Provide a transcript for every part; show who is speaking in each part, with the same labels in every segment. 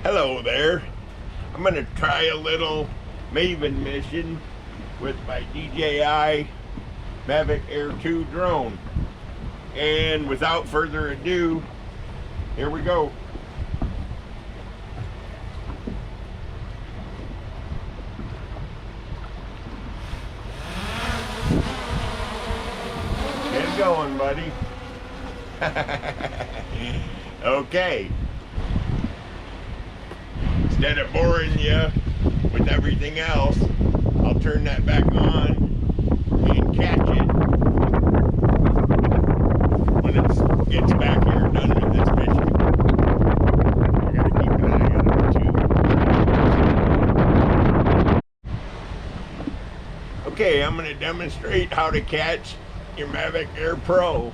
Speaker 1: Hello there. I'm going to try a little Maven mission with my DJI Mavic Air 2 drone. And without further ado, here we go. Get going, buddy. Okay. Instead of boring you with everything else, I'll turn that back on and catch it when it gets back here done with this mission. I gotta keep an eye on it too. Okay, I'm gonna demonstrate how to catch your Mavic Air Pro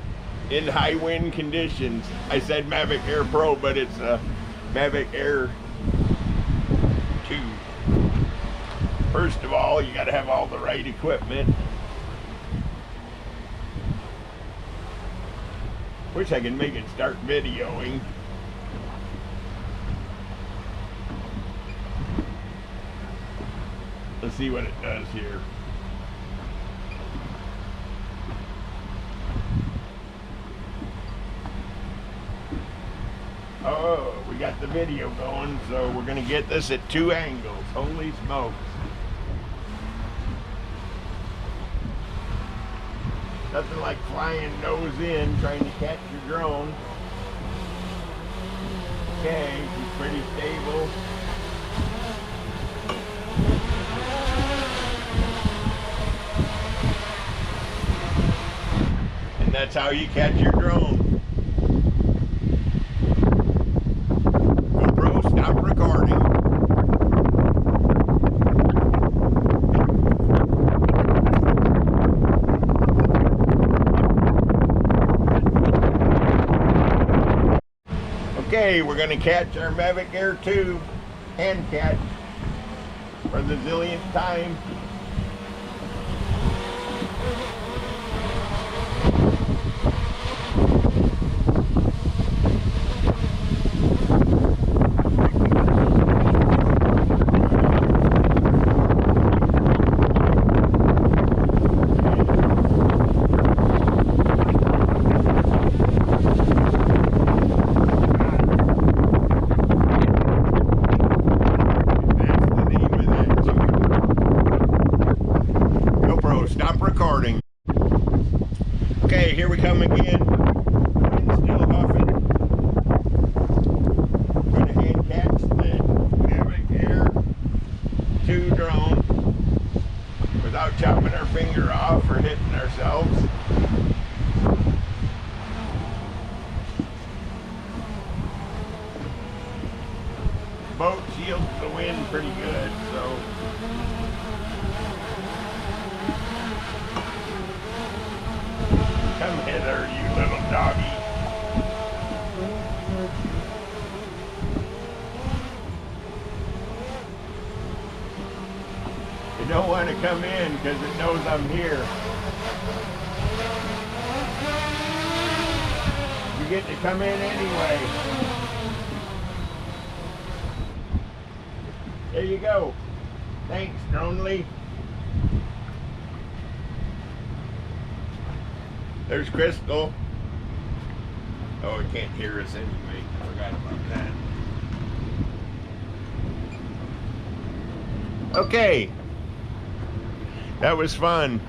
Speaker 1: in high wind conditions. I said Mavic Air Pro, but it's a Mavic Air 2. First of all, you got to have all the right equipment. Wish I could make it start videoing. Let's see what it does here. Oh, we got the video going, so we're going to get this at 2 angles. Holy smokes. Nothing like flying nose in, trying to catch your drone. Okay, she's pretty stable. And that's how you catch your drone. Stop recording. Okay, we're going to catch our Mavic Air 2 hand catch for the zillionth time. Stop recording. Okay, here we come again. Wind still huffing. Going to hand catch the Mavic Air 2 drone without chopping our finger off or hitting ourselves. Boat shields the wind pretty good, so come hither, you little doggy. You don't want to come in because it knows I'm here. You get to come in anyway. There you go. Thanks, Dronely. There's Crystal. Oh, it can't hear us anyway. I forgot about that. Okay. That was fun.